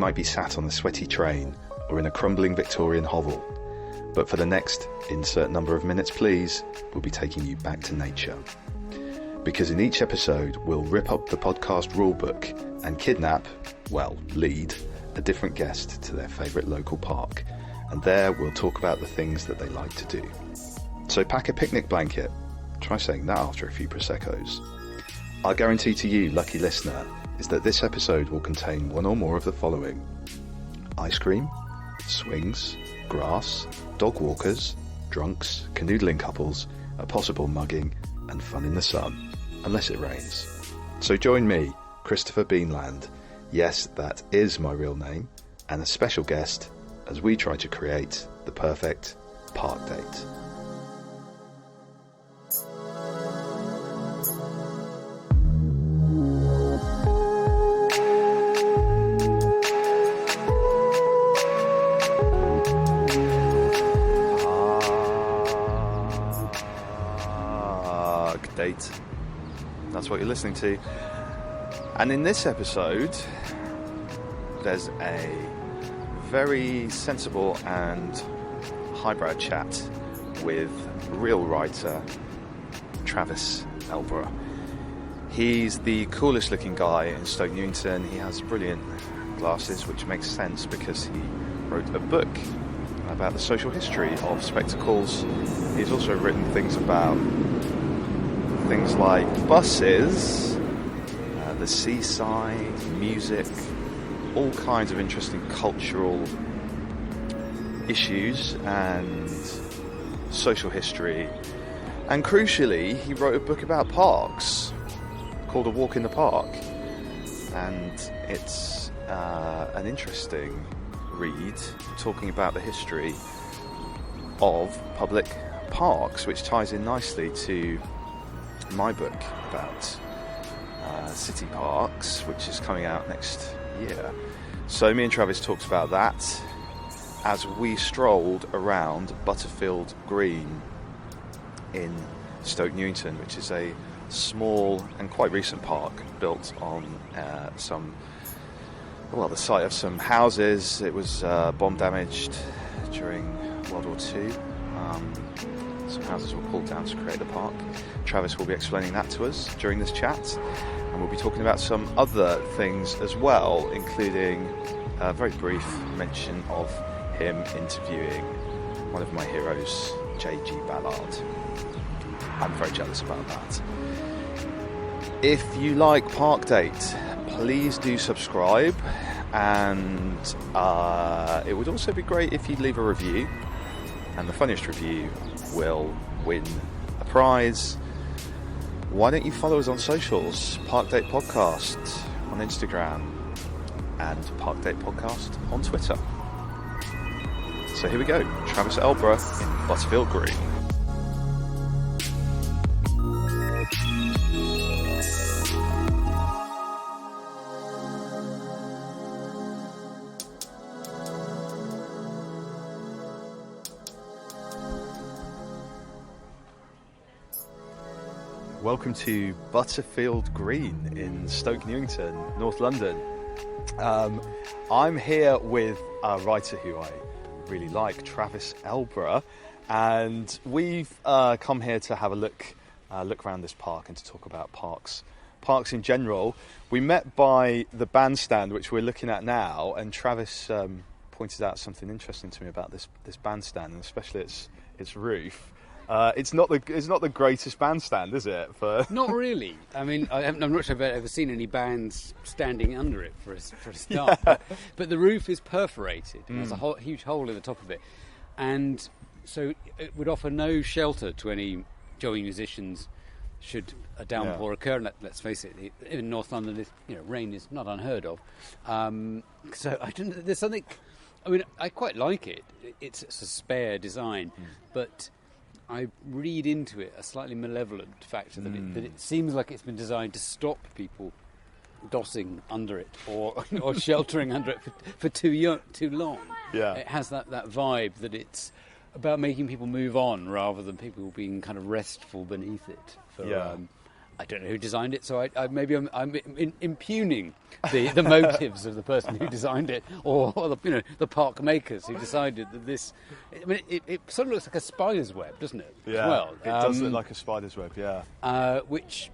might be sat on a sweaty train or in a crumbling Victorian hovel. But for the next insert number of minutes, please, we'll be taking you back to nature. Because in each episode, we'll rip up the podcast rulebook and kidnap, well, lead, a different guest to their favourite local park. And there we'll talk about the things that they like to do. So pack a picnic blanket. Try saying that after a few Prosecco's. Our guarantee to you, lucky listener, is that this episode will contain one or more of the following: ice cream, swings, grass, dog walkers, drunks, canoodling couples, a possible mugging, and fun in the sun, unless it rains. So join me, Christopher Beanland, yes, that is my real name, and a special guest as we try to create the perfect park date. Date. That's what you're listening to. And in this episode, there's a very sensible and highbrow chat with real writer Travis Elborough. He's the coolest looking guy in Stoke Newington. He has brilliant glasses, which makes sense because he wrote a book about the social history of spectacles. He's also written things about things like buses, the seaside, music, all kinds of interesting cultural issues and social history. And crucially, he wrote a book about parks called A Walk in the Park. And it's an interesting read talking about the history of public parks, which ties in nicely to my book about city parks, which is coming out next year. So me and Travis talked about that as we strolled around Butterfield Green in Stoke Newington, which is a small and quite recent park built on the site of some houses. It was bomb damaged during World War II. Some houses were pulled down to create the park. Travis will be explaining that to us during this chat, and we'll be talking about some other things as well, including a very brief mention of him interviewing one of my heroes, JG Ballard. I'm very jealous about that. If you like Park Date, please do subscribe, and it would also be great if you'd leave a review, and the funniest review will win a prize. Why don't you follow us on socials? Park Date Podcast on Instagram and Park Date Podcast on Twitter. So here we go, Travis Elborough in Butterfield Green. Welcome to Butterfield Green in Stoke Newington, North London. I'm here with a writer who I really like, Travis Elborough, and we've come here to have a look around this park and to talk about parks in general. We met by the bandstand, which we're looking at now, and Travis pointed out something interesting to me about this bandstand, and especially its roof. It's not the greatest bandstand, is it? Not really. I mean, I'm not sure I've ever seen any bands standing under it for a start. Yeah. But the roof is perforated. There's a huge hole in the top of it, and so it would offer no shelter to any jobbing musicians should a downpour occur. And let's face it, in North London, rain is not unheard of. So there's something. I mean, I quite like it. It's a spare design, but I read into it a slightly malevolent factor that it seems like it's been designed to stop people dossing under it or sheltering under it for too long. Yeah. It has that vibe that it's about making people move on rather than people being kind of restful beneath it. I don't know who designed it, so I'm impugning the motives of the person who designed it, or the park makers who decided that this. I mean, it sort of looks like a spider's web, doesn't it? Yeah, as well, it does look like a spider's web. Yeah, which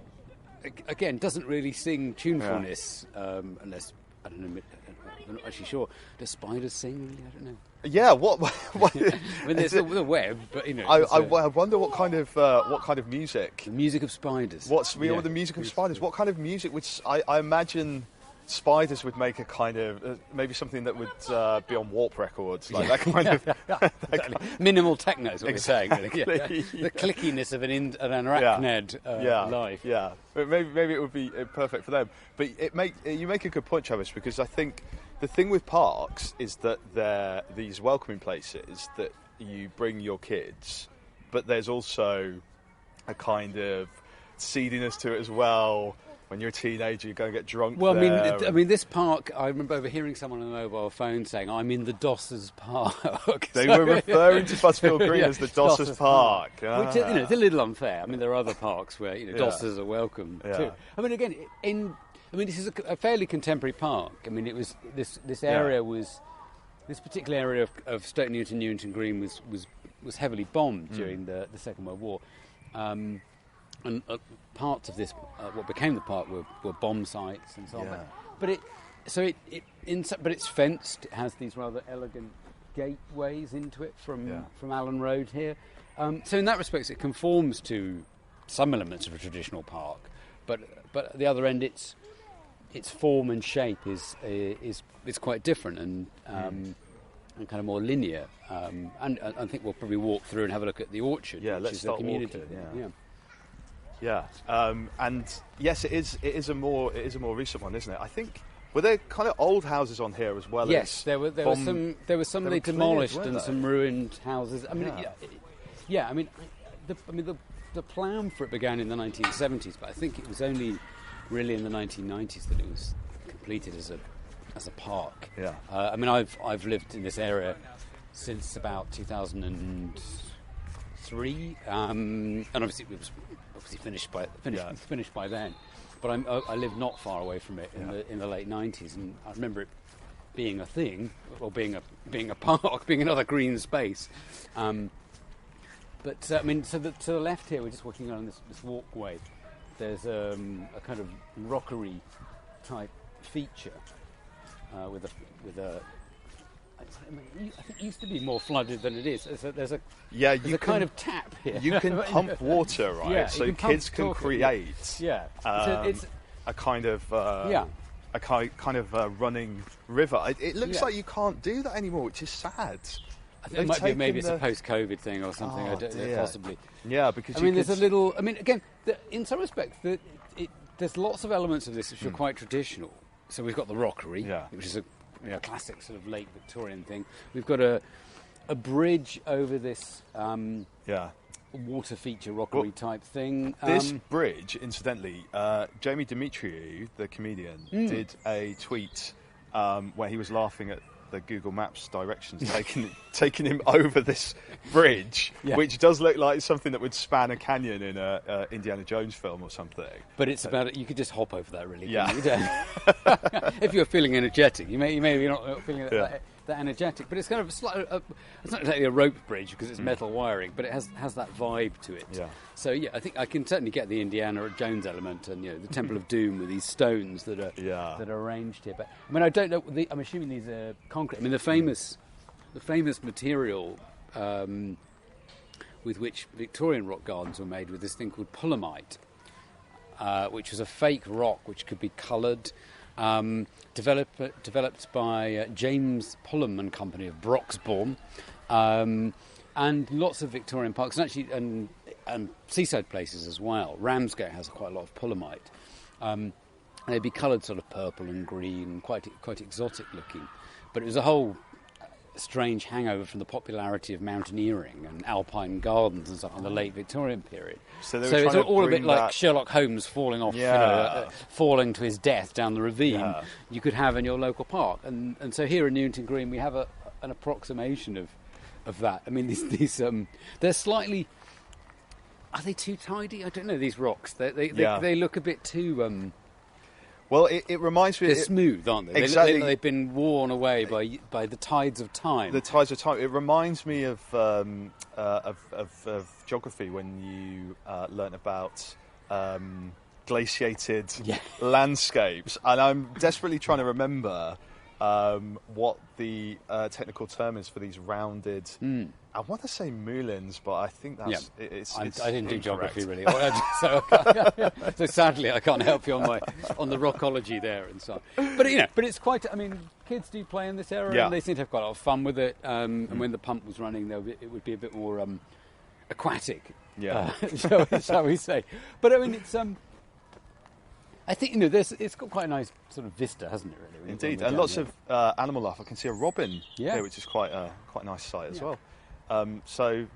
again doesn't really sing tunefulness, unless I don't know. I'm not actually sure. Does spiders sing? Really? I don't know. Yeah, what? I mean, there's the web, but I wonder what kind of music. The music of spiders. What's real the music of spiders? What kind of music would I imagine spiders would make a kind of maybe something that would be on Warp Records, like that kind of exactly. Minimal techno is what exactly. we're saying. Really. The clickiness of an arachnid life. Yeah, but maybe it would be perfect for them. But you make a good point, Travis, because I think the thing with parks is that they're these welcoming places that you bring your kids, but there's also a kind of seediness to it as well. When you're a teenager, you go and get drunk. Well, there. I mean, this park. I remember overhearing someone on a mobile phone saying, "I'm in the Dossers Park." They were referring to Butterfield Green as the Dossers Park. Which is a little unfair. I mean, there are other parks where Dossers are welcome too. I mean, again, this is a fairly contemporary park. I mean, it was this area was this particular area of Stoke Newington Green was heavily bombed during the Second World War. And parts of this, what became the park, were bomb sites and so on. But it's fenced. It has these rather elegant gateways into it from Allen Road here. So in that respect, it conforms to some elements of a traditional park. But at the other end, its form and shape is quite different and kind of more linear. And I think we'll probably walk through and have a look at the orchard, which is the community. Yeah, and yes, it is a more recent one, isn't it? I think were there kind of old houses on here as well? Yes, there were some they demolished and some ruined houses. I mean, I mean, the plan for it began in the 1970s, but I think it was only really in the 1990s that it was completed as a park. Yeah. I mean, I've lived in this area since about 2003, and obviously it was finished by then. But I lived not far away from it in the late 90s, and I remember it being a thing, or being a park, being another green space. But I mean, to the left here, we're just walking on this walkway. There's a kind of rockery type feature with a. I think it used to be more flooded than it is. There's a kind of tap here. You can pump water, right? Yeah, so kids can create. It's a kind of running river. It looks like you can't do that anymore, which is sad. I think maybe it's a post-COVID thing or something. I don't know, possibly. Yeah, because there's a little. I mean, again, in some respects, there's lots of elements of this which are quite traditional. So we've got the Rockery, which is a classic sort of late Victorian thing. We've got a bridge over this water feature Rockery type thing. This bridge, incidentally, Jamie Demetriou, the comedian, did a tweet where he was laughing at the Google Maps directions taking him over this bridge, which does look like something that would span a canyon in a Indiana Jones film or something. But it's about you could just hop over that, really. Yeah. If you're feeling energetic, you may be not feeling that energetic. But it's kind of it's not exactly a rope bridge because it's metal wiring, but it has that vibe to it. Yeah. So I think I can certainly get the Indiana Jones element and the Temple of Doom with these stones that are arranged here. But I mean, I don't know. I'm assuming these are concrete. I mean, the famous material with which Victorian rock gardens were made with this thing called pullomite, which was a fake rock which could be coloured. Developed by James Pullum and Company of Broxbourne, and lots of Victorian parks, and actually and seaside places as well. Ramsgate has quite a lot of pullomite. They'd be coloured sort of purple and green, quite exotic looking. But it was a whole strange hangover from the popularity of mountaineering and alpine gardens and stuff in the late Victorian period. So it's all a bit like Sherlock Holmes falling off, falling to his death down the ravine. You could have in your local park, and so here in Newington Green we have an approximation of that. I mean, these they're slightly. Are they too tidy? I don't know. These rocks, they look a bit too. Well, it reminds me. They're smooth, aren't they? Exactly. They've been worn away by the tides of time. The tides of time. It reminds me of geography when you learn about glaciated landscapes, and I'm desperately trying to remember what the technical term is for these rounded. I want to say moulins, but I think that's it's I didn't do incorrect. geography really, so sadly I can't help you on the rockology there and so on. But but it's quite. I mean, kids do play in this area, and they seem to have quite a lot of fun with it. And when the pump was running, it would be a bit more aquatic, shall we say? But I mean, it's I think it's got quite a nice sort of vista, hasn't it? Really, Indeed, and lots of animal life. I can see a robin here, which is quite a nice sight as well. So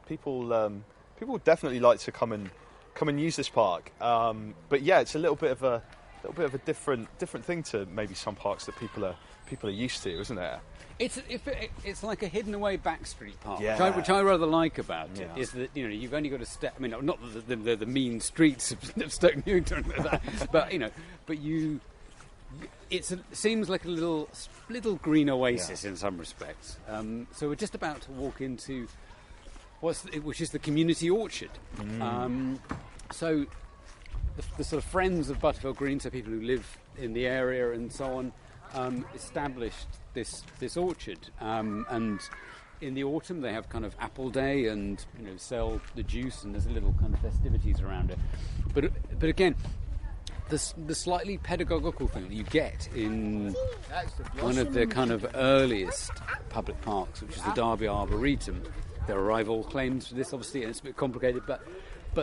people would definitely like to come and use this park. But it's a little bit of a different thing to maybe some parks that people are used to, isn't it? It's like a hidden away backstreet park, Yeah. which I rather like about it. Is that you've only got to step. I mean, not that they're the mean streets of Stoke Newington, but it seems like a little green oasis in some respects. So we're just about to walk into which is the community orchard. So the sort of friends of Butterfield Green, so people who live in the area and so on, established this orchard, and in the autumn they have kind of apple day and sell the juice, and there's a little kind of festivities around it. But again, the slightly pedagogical thing that you get in one of the kind of earliest public parks, which is the Derby Arboretum. There are rival claims for this, obviously, and it's a bit complicated, but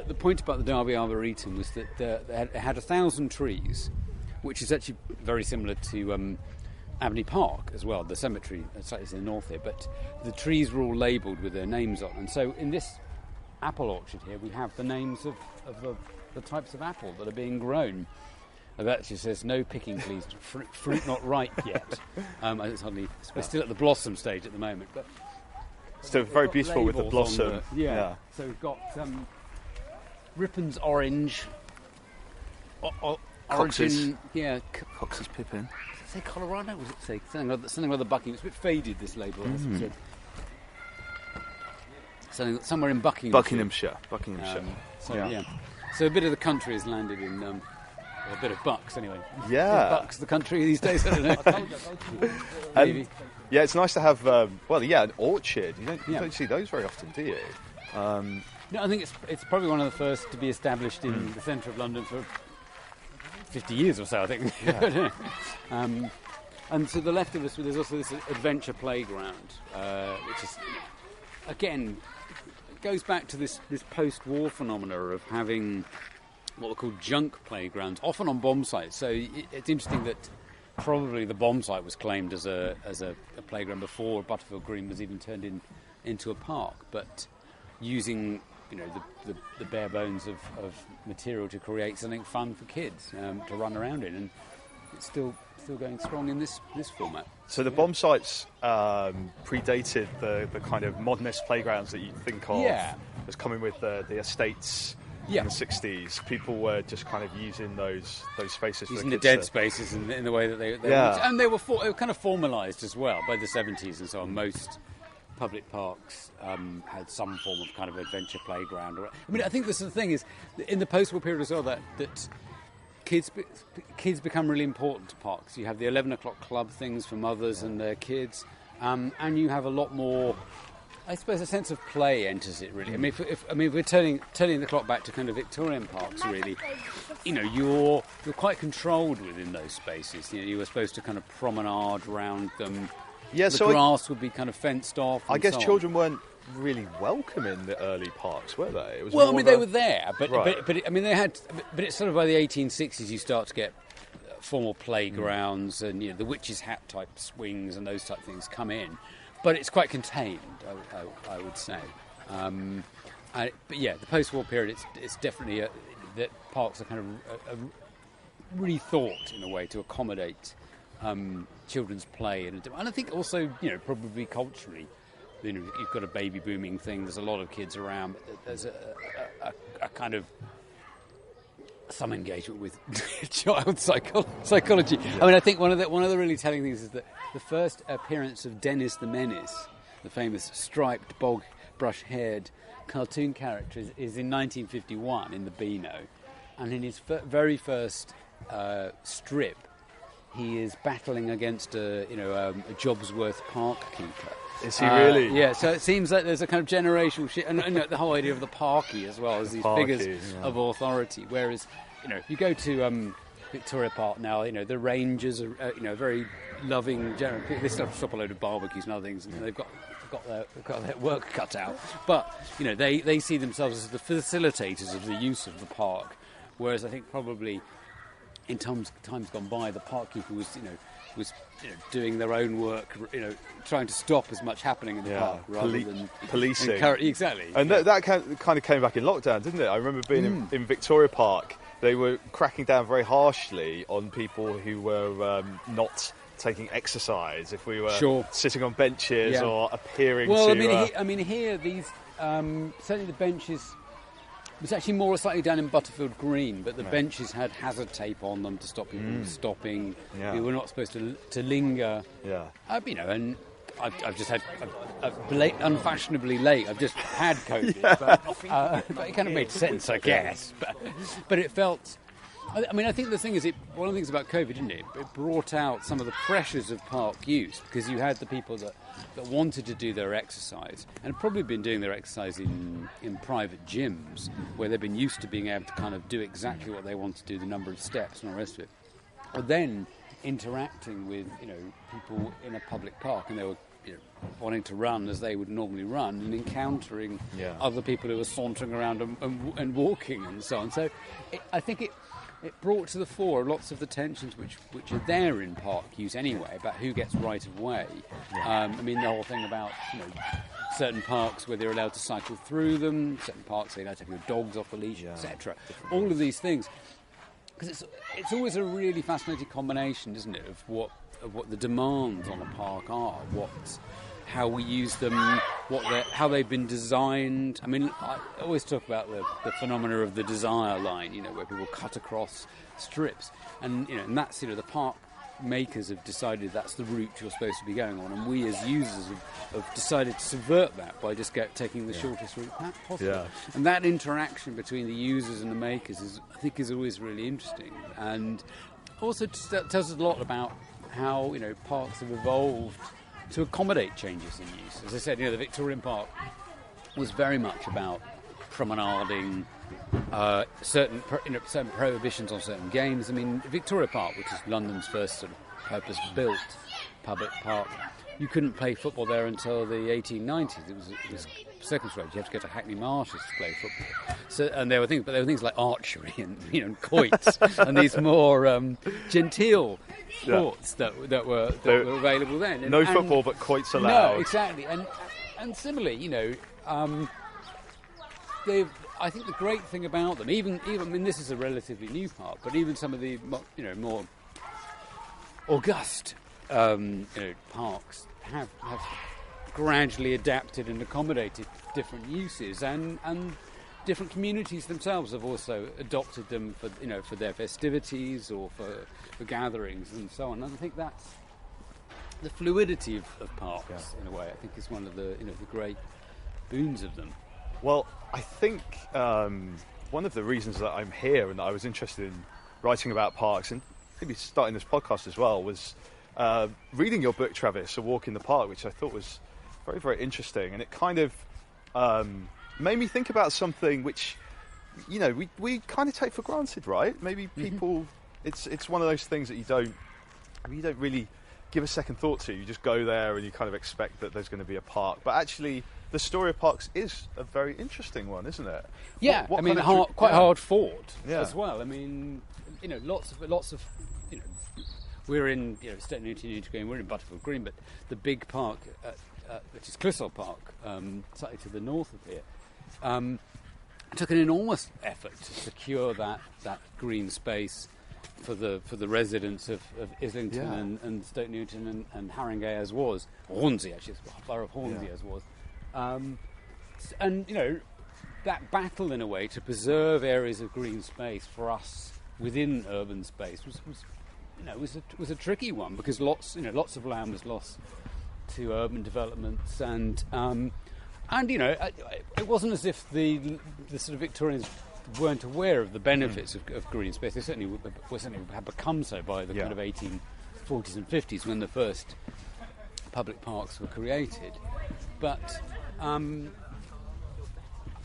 the point about the Derby Arboretum was that it had 1,000 trees, which is actually very similar to Avenue Park as well, the cemetery slightly in the north here, but the trees were all labelled with their names on. And so in this apple orchard here, we have the names of the types of apple that are being grown. It actually says, "No picking, please. Fruit not ripe yet." We're still at the blossom stage at the moment, but still very beautiful with the blossom. So we've got Rippon's orange, Cox's. origin, Cox's pippin. Say Colorado? Was it say something rather Buckingham? It's a bit faded, this label. Somewhere in Buckinghamshire. So a bit of the country has landed in a bit of Bucks anyway. Yeah, is Bucks the country these days. I don't know. Maybe. It's nice to have an orchard. You don't see those very often, do you? No, I think it's probably one of the first to be established in the centre of London for 50 years or so, I think. Yeah. And to the left of us, there's also this adventure playground, which is, again, goes back to this post-war phenomena of having what were called junk playgrounds, often on bomb sites. So it's interesting that probably the bomb site was claimed as a playground before Butterfield Green was even turned into a park, but using the bare bones of material to create something fun for kids to run around in, and it's still going strong in this format. So the bomb sites predated the kind of modernist playgrounds that you think of as coming with the estates in the 60s. People were just kind of using those spaces, using for the dead spaces in the way that they and they were kind of formalised as well by the 70s and so on. Most public parks had some form of kind of adventure playground. I think this is the thing is in the post-war period as well that kids become really important to parks. You have the 11 o'clock club things for mothers and their kids, and you have a lot more. I suppose a sense of play enters it really. If we're turning the clock back to kind of Victorian parks really, you're quite controlled within those spaces. You were supposed to kind of promenade around them. Yeah, the grass would be kind of fenced off. I guess children weren't really welcome in the early parks, were they? It was they were there, but they had. But it's sort of by the 1860s you start to get formal playgrounds and the witch's hat type swings and those type of things come in. But it's quite contained, I would say. The post-war period, it's definitely that parks are kind of rethought in a way to accommodate children's play, and I think also probably culturally, you've got a baby booming thing. There's a lot of kids around. But there's a kind of some engagement with child psychology. Yeah. I mean, I think one of the really telling things is that the first appearance of Dennis the Menace, the famous striped bog brush-haired cartoon character, is in 1951 in the Beano, and in his very first strip, he is battling against a Jobsworth park keeper. Is he really? Yeah, so it seems like there's a kind of generational shift, and the whole idea of the parky as well as these figures of authority. Whereas, you go to Victoria Park now, the rangers are, very loving, they still have to shop a load of barbecues and other things, and they've got their work cut out. But, they see themselves as the facilitators of the use of the park, whereas I think probably in times gone by, the park keeper was doing their own work, trying to stop as much happening in the park rather than policing. Exactly. And that kind of came back in lockdown, didn't it? I remember being in Victoria Park. They were cracking down very harshly on people who were not taking exercise, if we were sitting on benches or appearing to... Well, here, these... certainly the benches... It was actually more slightly down in Butterfield Green, but the benches had hazard tape on them to stop people from stopping. Yeah. We were not supposed to linger. Yeah. And I've just had unfashionably late. I've just had COVID, but it kind of made sense, I guess. But it felt. I think the thing is, one of the things about COVID, didn't it? It brought out some of the pressures of park use, because you had the people that wanted to do their exercise and had probably been doing their exercise in private gyms where they've been used to being able to kind of do exactly what they want to do, the number of steps and all the rest of it. But then interacting with people in a public park, and they were wanting to run as they would normally run, and encountering other people who were sauntering around and walking and so on. So I think it brought to the fore lots of the tensions which are there in park use anyway, about who gets right of way. Yeah. The whole thing about certain parks where they're allowed to cycle through them, certain parks they're allowed to have your dogs off the leash, etc. All of these things, because it's always a really fascinating combination, isn't it, of what the demands on a park are, how we use them, how they've been designed. I always talk about the phenomena of the desire line, where people cut across strips, and and that's the park makers have decided that's the route you're supposed to be going on, and we as users have decided to subvert that by just telking the shortest route possible. Yeah. And that interaction between the users and the makers I think is always really interesting, and also tells us a lot about how parks have evolved to accommodate changes in use. As I said, the Victorian Park was very much about promenading, certain prohibitions on certain games. Victoria Park, which is London's first sort of purpose-built public park, you couldn't play football there until the 1890s. It was circumscribed. You have to go to Hackney Marshes to play football. So, and there were things like archery and quoits and these more genteel sports that were available then. No football, but quoits allowed. No, exactly. And similarly, I think the great thing about them, even this is a relatively new park, but even some of the more august parks have gradually adapted and accommodated different uses, and different communities themselves have also adopted them for their festivities or for gatherings and so on. And I think that's the fluidity of parks in a way. I think is one of the the great boons of them. Well, I think one of the reasons that I'm here and that I was interested in writing about parks and maybe starting this podcast as well was reading your book, Travis, A Walk in the Park, which I thought was very, very interesting. And it kind of made me think about something which, we kind of take for granted, right? Maybe people, it's one of those things that you don't really give a second thought to. You just go there and you kind of expect that there's going to be a park. But actually, the story of parks is a very interesting one, isn't it? Yeah, quite hard fought as well. Lots of we're in Newington Green, we're in Butterfield Green, but the big park, which is Clissold Park, slightly to the north of here, took an enormous effort to secure that green space for the residents of Islington Yeah. and Stoke Newington and Haringey as was, Hornsey actually, it's the borough of Hornsey as was, and that battle in a way to preserve areas of green space for us within urban space was a tricky one, because lots of land was lost to urban developments, and it wasn't as if the sort of Victorians weren't aware of the benefits of green space. They certainly had become so by the kind of 1840s and 50s when the first public parks were created. But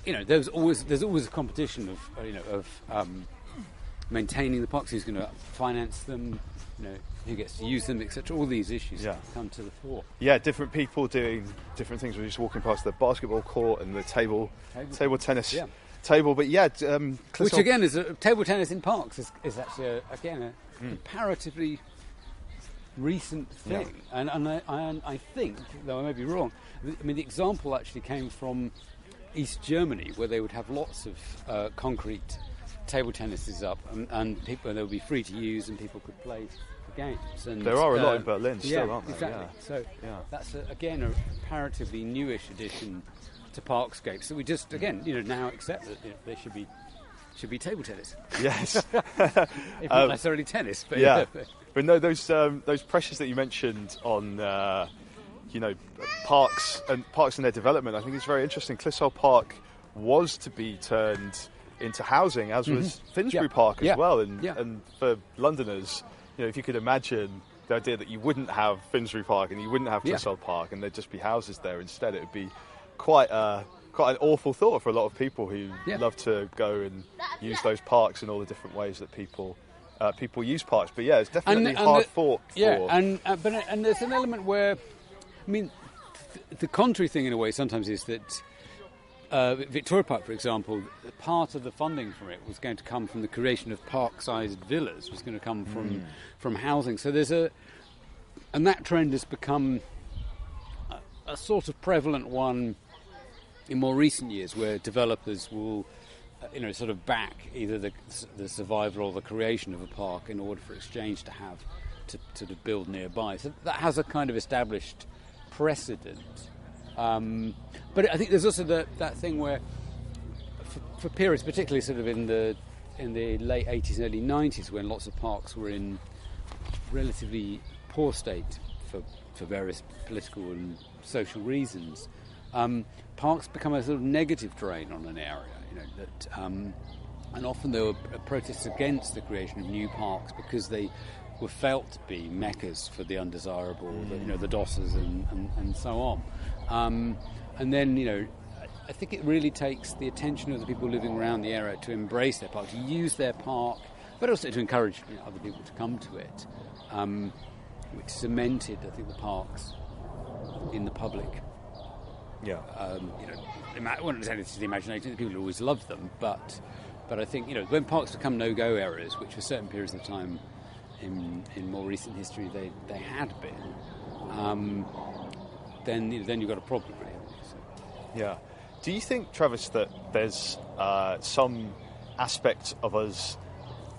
there's always a competition of maintaining the parks, who's going to finance them, who gets to use them, etc. All these issues come to the fore. Yeah, different people doing different things. We're just walking past the basketball court and the table tennis table. But which again is table tennis in parks is actually a comparatively recent thing, and I think, though I may be wrong, the example actually came from East Germany, where they would have lots of concrete table tennises up, and people, they would be free to use, and people could play the games. And there are a lot in Berlin still, aren't there? Exactly. So that's again a comparatively newish addition to parkscapes. So we just now accept that they should be table tennis. Yes, if not necessarily tennis, but But no, those pressures that you mentioned on parks and their development, I think it's very interesting. Clissold Park was to be turned into housing, as was Finsbury Park as well, and for Londoners, if you could imagine the idea that you wouldn't have Finsbury Park and you wouldn't have Clissold Park, and there'd just be houses there instead, it would be quite an awful thought for a lot of people who love to go and use those parks in all the different ways that people use parks. But it's definitely hard fought for. And there's an element where, the contrary thing in a way sometimes is that Victoria Park, for example, part of the funding for it was going to come from the creation of park-sized villas, was going to come from housing. So and that trend has become a sort of prevalent one in more recent years, where developers will sort of back either the survival or the creation of a park in order for exchange to have to build nearby. So that has a kind of established precedent. But I think there's also that thing where, for periods, particularly sort of in the late 80s, early 90s, when lots of parks were in relatively poor state for various political and social reasons, parks become a sort of negative drain on an area. And often there were protests against the creation of new parks because they were felt to be meccas for the undesirable, the dossers and so on. And then, I think it really takes the attention of the people living around the area to embrace their park, to use their park, but also to encourage other people to come to it, which cemented, I think, the parks in the public. I wouldn't say it's the imagination. People always loved them, but I think when parks become no-go areas, which for certain periods of time in more recent history they had been, then you've got a problem, really. So. Yeah. Do you think, Travis, that there's some aspect of us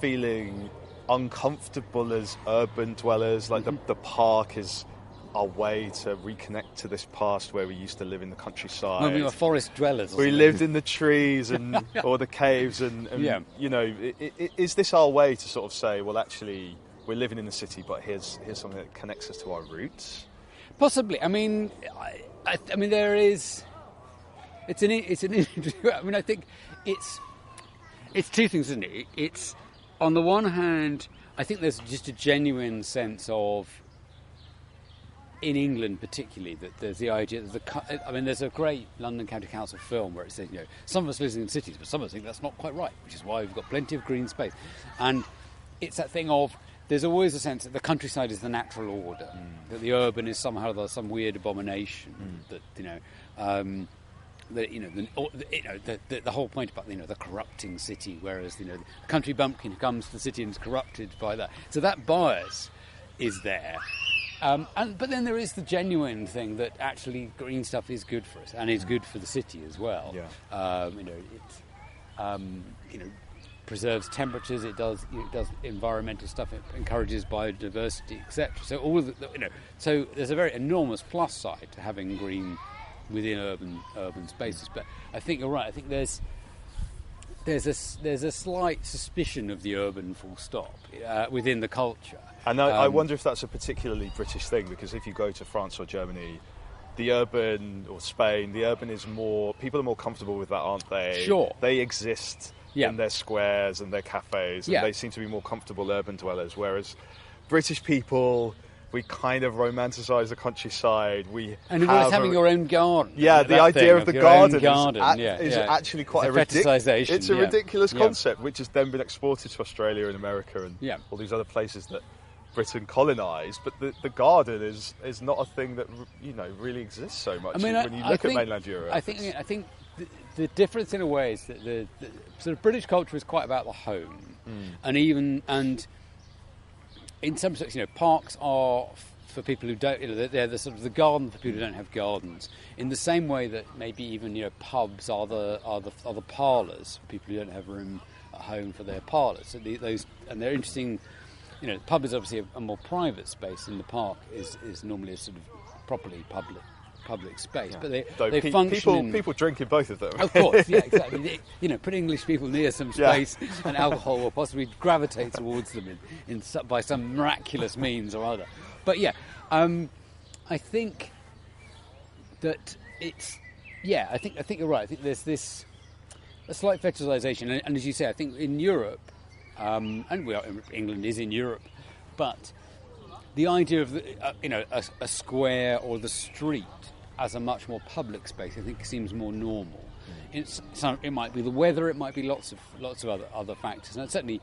feeling uncomfortable as urban dwellers, like the park is our way to reconnect to this past where we used to live in the countryside? When we were forest dwellers. We lived in the trees and or the caves, and is this our way to sort of say, well, actually, we're living in the city, but here's something that connects us to our roots? Possibly. I mean, there is. It's an. I think it's two things, isn't it? It's, on the one hand, I think there's just a genuine sense of, in England particularly, that there's the idea that there's a great London County Council film where it says, some of us live in cities, but some of us think that's not quite right, which is why we've got plenty of green space. And it's that thing of, there's always a sense that the countryside is the natural order, that the urban is somehow some weird abomination, that the whole point about the corrupting city, whereas the country bumpkin comes to the city and is corrupted by that. So that bias is there. But then there is the genuine thing that actually green stuff is good for us and is good for the city as well. preserves temperatures, it does environmental stuff, it encourages biodiversity, etc. So all of so there's a very enormous plus side to having green within urban spaces. But I think you're right. I think there's a slight suspicion of the urban full stop within the culture. And I wonder if that's a particularly British thing, because if you go to France or Germany, the urban, or Spain, the urban is more, people are more comfortable with that, aren't they? Sure. They exist in their squares and their cafes, and they seem to be more comfortable urban dwellers, whereas British people, we kind of romanticise the countryside. And always having your own garden. Yeah, the idea of the garden is yeah. actually quite a ridiculous concept, which has then been exported to Australia and America and all these other places that Britain colonised. But the garden is not a thing that really exists so much. When you look at mainland Europe, I think the difference in a way is that the sort of British culture is quite about the home, and in some sense, parks are for people who don't. They're the sort of the garden for people who don't have gardens. In the same way that maybe even pubs are the parlours for people who don't have room at home for their parlours. So and they're interesting. The pub is obviously a more private space, and the park is normally a sort of properly public space. But they function. People drink in both of them. Of course, yeah, exactly. Put English people near some space, and alcohol will possibly gravitate towards them by some miraculous means or other. But I think that it's. Yeah, I think you're right. I think there's a slight fetishization, and as you say, I think in Europe, and England is in Europe, but the idea of a square or the street as a much more public space, I think, seems more normal. It might be the weather, it might be lots of other factors, and certainly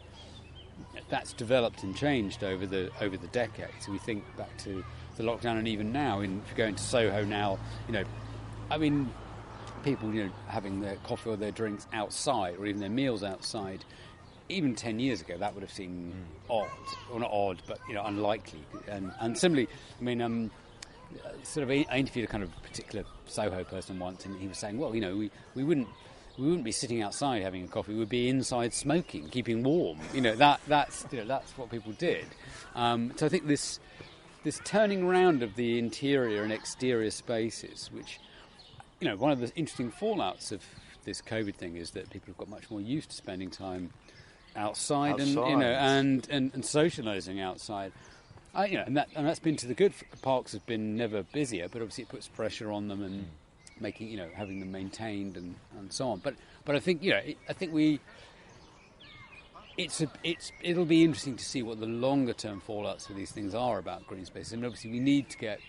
that's developed and changed over the decades. So we think back to the lockdown, and even now, if you go into Soho now, people having their coffee or their drinks outside, or even their meals outside. Even 10 years ago, that would have seemed odd, or not odd, but unlikely. And similarly, I interviewed a kind of particular Soho person once, and he was saying, well, we wouldn't be sitting outside having a coffee. We'd be inside smoking, keeping warm. That's what people did. So I think this turning around of the interior and exterior spaces, which one of the interesting fallouts of this COVID thing is that people have got much more used to spending time outside. and socialising outside. And that's been to the good. Parks have been never busier, but obviously it puts pressure on them and making having them maintained and so on. But I think it'll be interesting to see what the longer term fallouts of these things are about green spaces. And obviously we need to get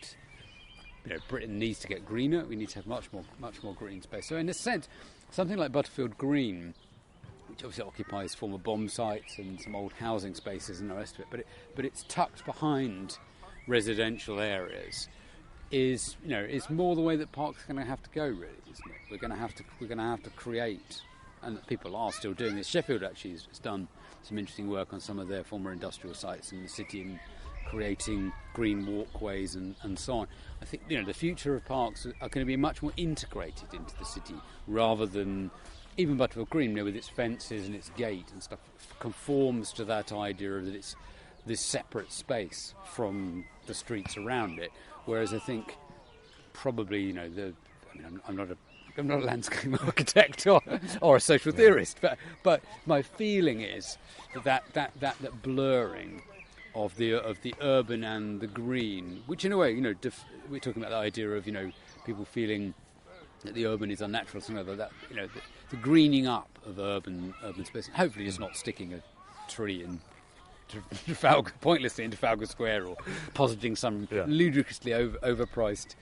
Britain needs to get greener. We need to have much more green space. So in a sense, something like Butterfield Green, which obviously occupies former bomb sites and some old housing spaces and the rest of it, but it's tucked behind residential areas, is more the way that parks are going to have to go, really, isn't it? We're going to have to create, and people are still doing this. Sheffield actually has done some interesting work on some of their former industrial sites in the city and creating green walkways and so on. I think the future of parks are going to be much more integrated into the city rather than. Even Butterfield Green, with its fences and its gate and stuff, conforms to that idea of that it's this separate space from the streets around it. Whereas I think probably, I'm not a landscape architect or a social theorist, but my feeling is that blurring of the urban and the green, which in a way, we're talking about the idea of people feeling that the urban is unnatural, something like that. The greening up of urban space. Hopefully, just not sticking a tree in pointlessly in Trafalgar Square, or positing some ludicrously overpriced,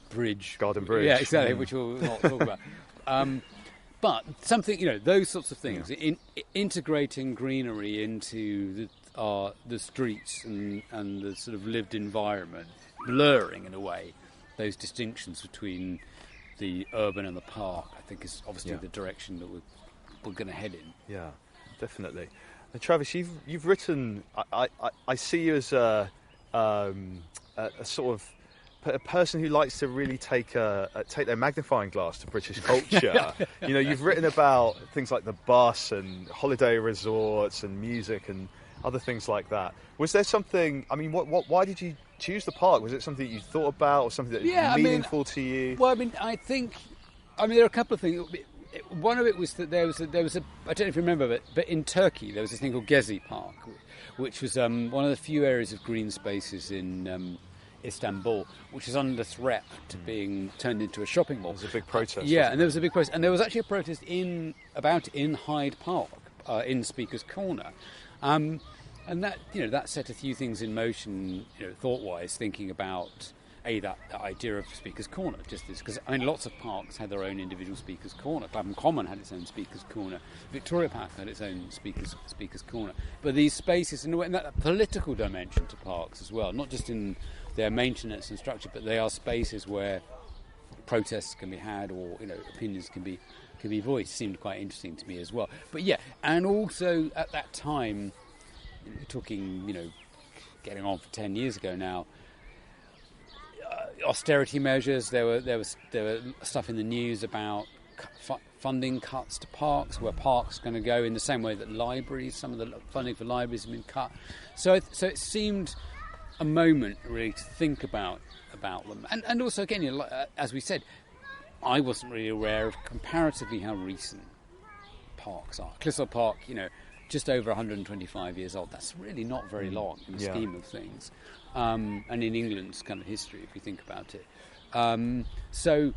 bridge, garden bridge. Yeah, exactly. Which we'll not talk about. But something, those sorts of things, integrating greenery into the streets and the sort of lived environment, blurring in a way those distinctions between the urban and the park, I think, is obviously the direction that we're going to head in. Yeah, definitely. And Travis, you've written. I see you as a sort of a person who likes to really take their magnifying glass to British culture. You know, you've written about things like the bus and holiday resorts and music and other things like that. Was there something? I mean, why did you choose the park? Was it something that you thought about, or something that was meaningful to you? Well, I mean, there are a couple of things. One of it was that there was a I don't know if you remember, but in Turkey there was this thing called Gezi Park, which was one of the few areas of green spaces in Istanbul, which is under threat to being turned into a shopping mall. There was a big protest. Yeah, and there was a big protest, and there was actually a protest in Hyde Park, in Speaker's Corner, and that that set a few things in motion, thought-wise, thinking about that idea of Speaker's Corner, just this, because lots of parks had their own individual Speaker's Corner. Clapham Common had its own Speaker's Corner. Victoria Park had its own Speaker's Corner. But these spaces, and that political dimension to parks as well, not just in their maintenance and structure, but they are spaces where protests can be had, or opinions can be voiced. Seemed quite interesting to me as well. But yeah, and also at that time, we're talking getting on for 10 years ago now. Austerity measures. There was stuff in the news about funding cuts to parks, where parks are going to go in the same way that libraries. Some of the funding for libraries have been cut. So it seemed a moment really to think about them. And also again, as we said, I wasn't really aware of comparatively how recent parks are. Clissold Park, just over 125 years old. That's really not very long in the scheme of things. And in England's kind of history, if you think about it. So,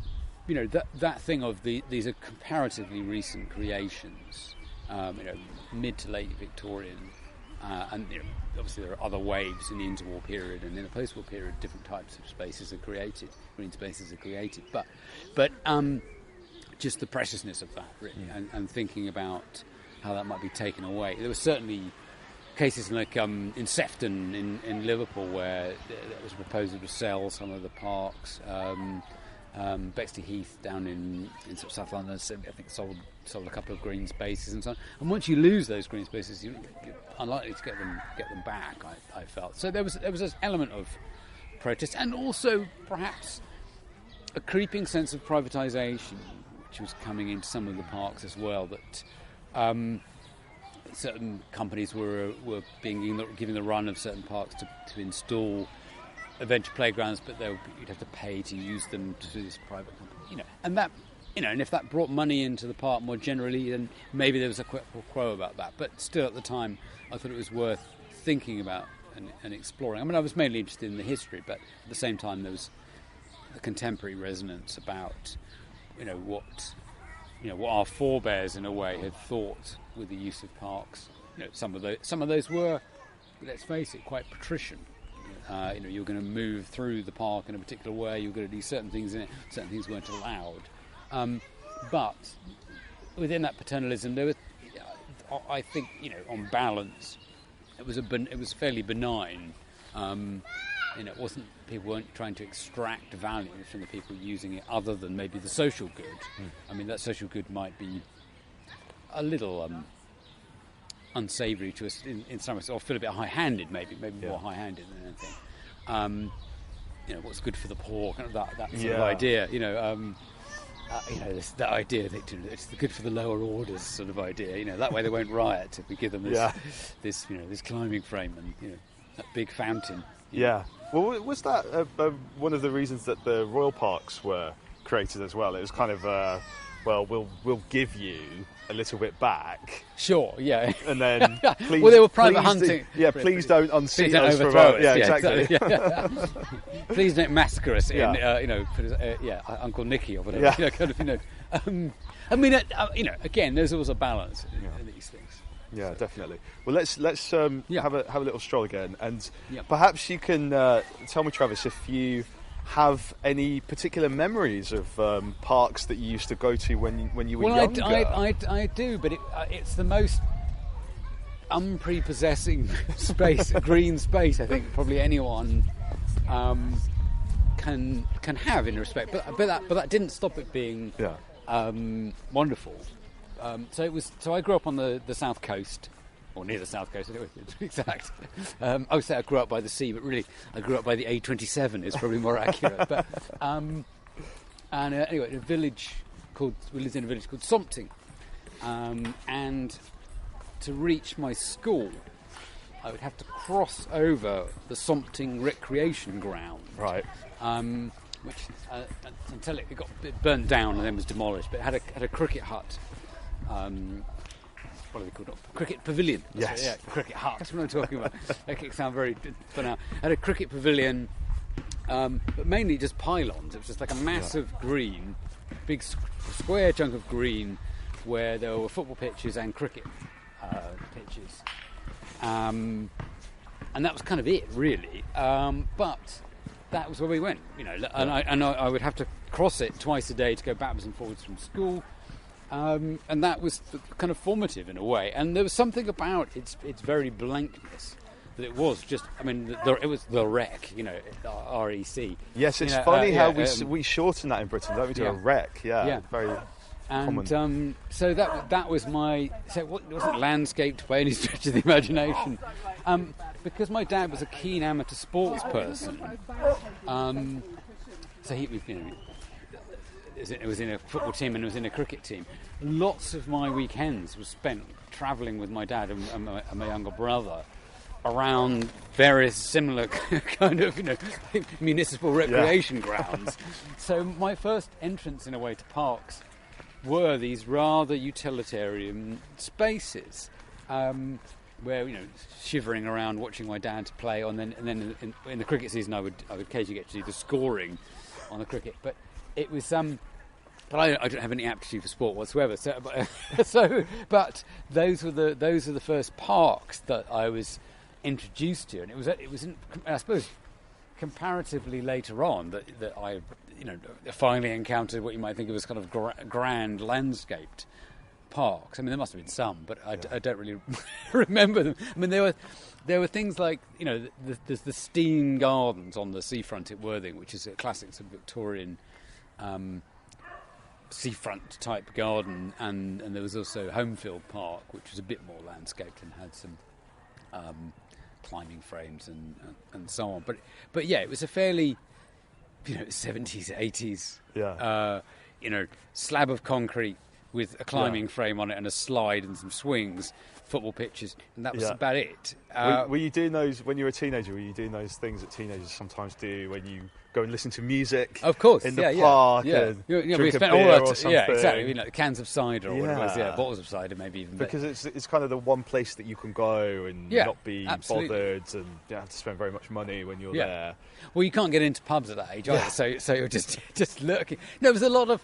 that thing of these are comparatively recent creations, mid to late Victorian, and obviously there are other waves in the interwar period and in the post-war period. Different types of spaces are created, green spaces are created, but just the preciousness of that, really, and thinking about how that might be taken away. There were certainly cases like in Sefton in Liverpool, where there was a proposal to sell some of the parks. Bexley Heath down in sort of South London, I think sold a couple of green spaces and so on. And once you lose those green spaces, you're unlikely to get them back. I felt so. There was this element of protest, and also perhaps a creeping sense of privatisation, which was coming into some of the parks as well. That certain companies were being given the run of certain parks to install adventure playgrounds, but you'd have to pay to use them to this private company, and that, and if that brought money into the park more generally, then maybe there was a quid pro quo about that. But still, at the time, I thought it was worth thinking about and exploring. I mean, I was mainly interested in the history, but at the same time, there was a contemporary resonance about, what our forebears in a way had thought with the use of parks. Some of those were, let's face it, quite patrician. You're going to move through the park in a particular way. You're going to do certain things in it. Certain things weren't allowed. But within that paternalism, there was, I think, on balance, it was fairly benign. People weren't trying to extract value from the people using it, other than maybe the social good. I mean, that social good might be a little unsavoury to us in some ways, or feel a bit high-handed, maybe more high-handed than anything. What's good for the poor, kind of that sort of idea. That idea that it's good for the lower orders sort of idea. That way they won't riot if we give them this climbing frame and that big fountain. Yeah. Well, was that one of the reasons that the Royal Parks were created as well? It was kind of we'll give you a little bit back. Sure, yeah. And then please, well, they were private hunting. Please don't unseat us from exactly. Please don't massacre us in Uncle Nicky or whatever. I mean, again, there's always a balance in these things. Yeah, definitely. Well, let's have a little stroll again, and perhaps you can tell me, Travis, if you have any particular memories of parks that you used to go to when you were younger. I do, but it's the most unprepossessing space, green space, I think probably anyone can have in respect. But that didn't stop it being wonderful. So I grew up on the south coast, or near the south coast anyway, to be exact. I would say I grew up by the sea, but really I grew up by the A27 is probably more accurate. But anyway, we lived in a village called Sompting, and to reach my school, I would have to cross over the Sompting recreation ground, Right. which until it got burnt down and then was demolished, but it had a cricket hut. What are they called? Cricket pavilion. Yes. Yeah, cricket hut. That's what I'm talking about. Make it sound very banal. Had a cricket pavilion, but mainly just pylons. It was just like a massive green, big square chunk of green, where there were football pitches and cricket pitches, and that was kind of it, really. But that was where we went, and I would have to cross it twice a day to go backwards and forwards from school. And that was kind of formative in a way. And there was something about its very blankness that it was just. I mean, it was the wreck, REC. Yes, it's funny how we shorten that in Britain, don't we? To a wreck. Yeah. Very common. And so that was my. So it wasn't landscaped by any stretch of the imagination, because my dad was a keen amateur sports person. So he, it was in a football team and it was in a cricket team. Lots of my weekends were spent travelling with my dad and my younger brother around various similar kind of municipal recreation grounds. So my first entrance in a way to parks were these rather utilitarian spaces where shivering around watching my dad play and then in the cricket season I would occasionally get to do the scoring on the cricket, but it was but I don't have any aptitude for sport whatsoever. But those were the first parks that I was introduced to, and it was I suppose comparatively later on that I finally encountered what you might think of as kind of grand landscaped parks. I mean, there must have been some, but I don't really remember them. I mean, there were things like there's the Steen Gardens on the seafront at Worthing, which is a classic sort of Victorian seafront type garden, and there was also Homefield Park, which was a bit more landscaped and had some climbing frames and so on. But yeah, it was a fairly 70s, 80s slab of concrete with a climbing frame on it and a slide and some swings, football pitches, and that was about it. Were you doing those when you were a teenager? Were you doing those things that teenagers sometimes do when you go and listen to music? Of course, in the park. And we spent all that. Yeah, exactly. Cans of cider or whatever it was. Yeah, bottles of cider, maybe even. Because it's kind of the one place that you can go and not be bothered, and you don't have to spend very much money when you're there. Well, you can't get into pubs at that age either, so you're just lurking. No, there's a lot of.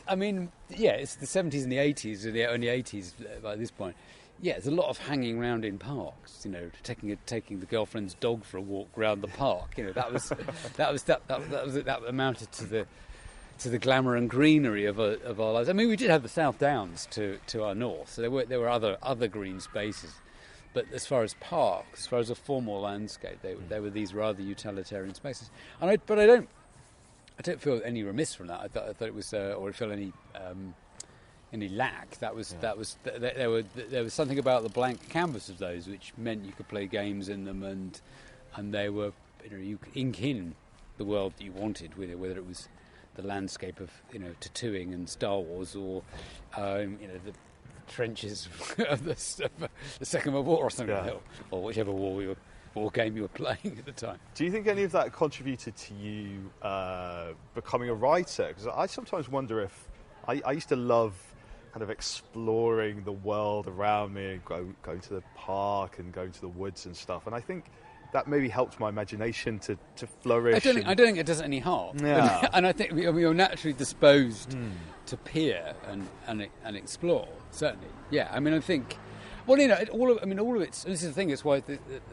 I mean, it's the 70s and the 80s, or the only 80s by this point. Yeah, there's a lot of hanging around in parks. Taking the girlfriend's dog for a walk round the park. That amounted to the glamour and greenery of our lives. I mean, we did have the South Downs to our north, so there were other green spaces. But as far as parks, as far as a formal landscape, they were these rather utilitarian spaces. I don't feel any remiss from that. I thought it was, or I feel any lack. There was something about the blank canvas of those which meant you could play games in them, and they were you could ink in the world that you wanted with it, whether it was the landscape of tattooing and Star Wars, or the trenches of the Second World War or something like that, or whichever war game you were playing at the time. Do you think any of that contributed to you becoming a writer? Because I sometimes wonder if I used to love kind of exploring the world around me, and going to the park and going to the woods and stuff, and I think that maybe helped my imagination to flourish. I don't think it does it any harm. Yeah. And I think we're naturally disposed to peer and explore. Certainly, yeah. I mean, I think. Well, all of it. This is the thing. It's why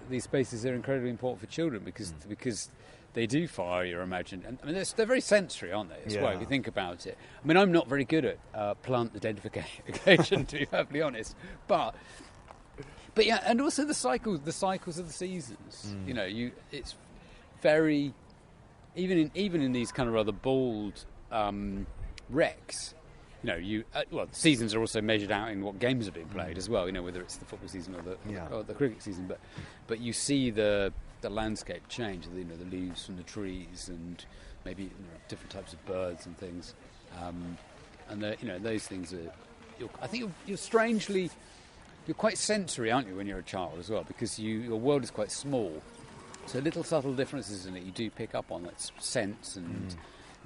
these spaces are incredibly important for children because they do fire your imagination. I mean, they're very sensory, aren't they? That's why, if you think about it. I mean, I'm not very good at plant identification, to be perfectly honest. But yeah, and also the cycles of the seasons. It's very even in these kind of rather bald wrecks. seasons are also measured out in what games are being played as well. Whether it's the football season or the cricket season, but you see the landscape change. The leaves from the trees and maybe different types of birds and things, and those things are. I think you're quite sensory, aren't you, when you're a child as well, because your world is quite small. So little subtle differences in it you do pick up on. That's scents and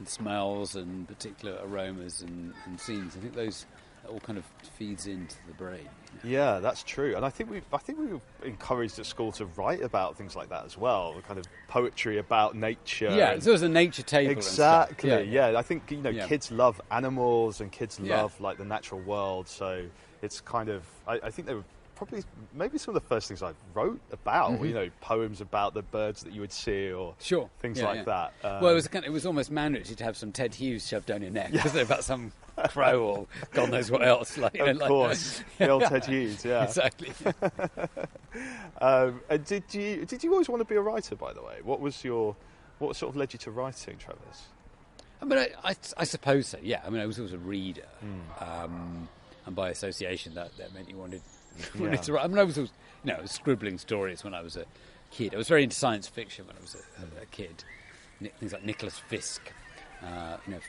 smells and particular aromas and scenes. I think those all kind of feeds into the brain. Yeah, that's true. And I think we were encouraged at school to write about things like that as well. The kind of poetry about nature. Yeah, so there's a nature table. Exactly. And stuff. Yeah. I think kids love animals and kids love like the natural world. So it's kind of I think they were probably maybe some of the first things I wrote about. Poems about the birds that you would see or things like that. Well, it was almost mandatory to have some Ted Hughes shoved down your neck, wasn't it, about some crow or God knows what else. Of course, the old Ted Hughes, yeah. Exactly. And did you always want to be a writer, by the way? What sort of led you to writing, Travis? I mean, I suppose so, yeah. I mean, I was always a reader, and by association that meant you wanted to write. I mean, I was always, scribbling stories when I was a kid. I was very into science fiction when I was a kid. Things like Nicholas Fisk,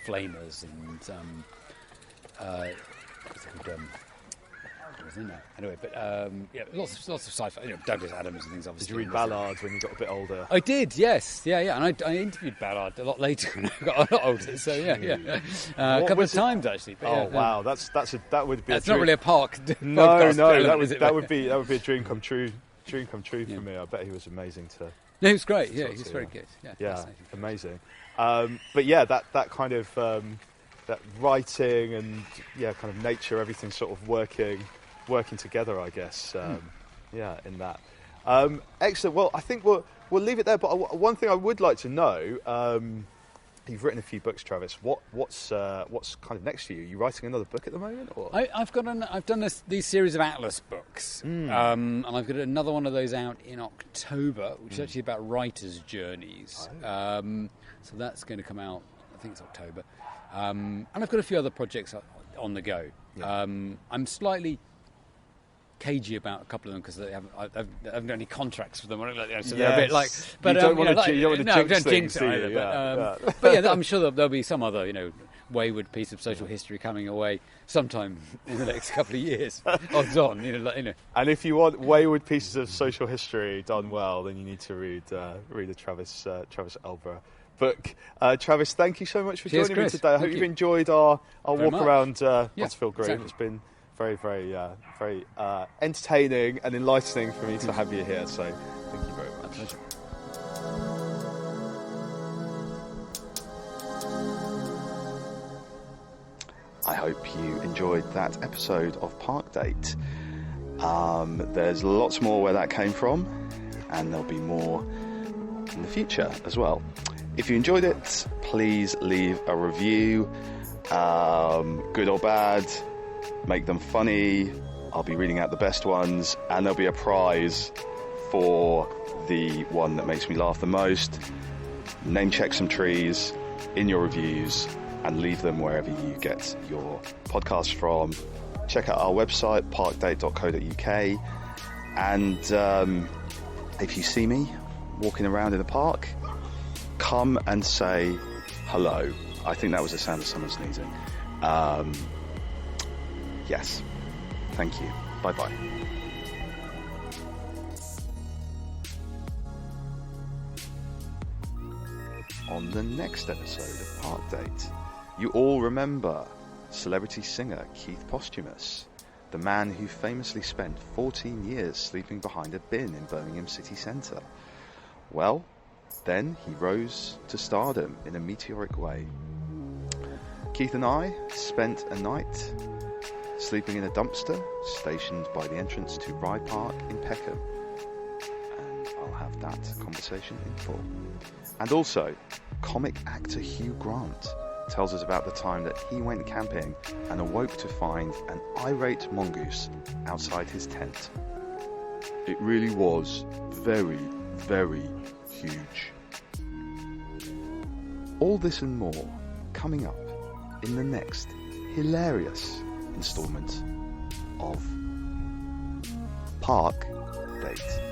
Flamers, and what's it called? Was in there anyway, but lots of sci-fi. Douglas Adams and things. Obviously, did you read Ballard when you got a bit older? I did, yes, yeah, and I interviewed Ballard a lot later when I got a lot older. So a couple of times actually. But, wow, that would be. That's not really a park. No, that would be a dream come true. For me. I bet he was amazing to. No, he was great. Yeah, he was very good. Yeah, amazing. But yeah, that kind of that writing and kind of nature, everything sort of working together, I guess. In that. Excellent. Well, I think we'll leave it there. But one thing I would like to know. You've written a few books, Travis. What's kind of next for you? Are you writing another book at the moment? Or? I've done these series of Atlas books, and I've got another one of those out in October, which is actually about writers' journeys. So that's going to come out. I think it's October, and I've got a few other projects on the go. Yeah. I'm slightly cagey about a couple of them because I haven't got any contracts for them, so they're a bit like. But you don't want to jinx it either. But I'm sure there'll be some other wayward piece of social history coming away sometime in the next couple of years. Odds on, And if you want wayward pieces of social history done well, then you need to read the Travis Elborough book. Travis, thank you so much for joining me today. I hope you've enjoyed our walk around Butterfield Green. Exactly. It's been very, very, very entertaining and enlightening for me to have you here. So thank you very much. My pleasure. I hope you enjoyed that episode of Park Date. There's lots more where that came from, and there'll be more in the future as well. If you enjoyed it, please leave a review, good or bad. Make them funny. I'll be reading out the best ones, and there'll be a prize for the one that makes me laugh the most. Name check some trees in your reviews and leave them wherever you get your podcasts from. Check out our website, parkdate.co.uk, and if you see me walking around in the park, come and say hello. I think that was the sound of someone sneezing. Yes. Thank you. Bye-bye. On the next episode of Park Date, you all remember celebrity singer Keith Posthumus, the man who famously spent 14 years sleeping behind a bin in Birmingham city centre. Well, then he rose to stardom in a meteoric way. Keith and I spent a night sleeping in a dumpster stationed by the entrance to Rye Park in Peckham, and I'll have that conversation in full. And also, comic actor Hugh Grant tells us about the time that he went camping and awoke to find an irate mongoose outside his tent. It really was very, very huge. All this and more coming up in the next hilarious instalment of Park Date.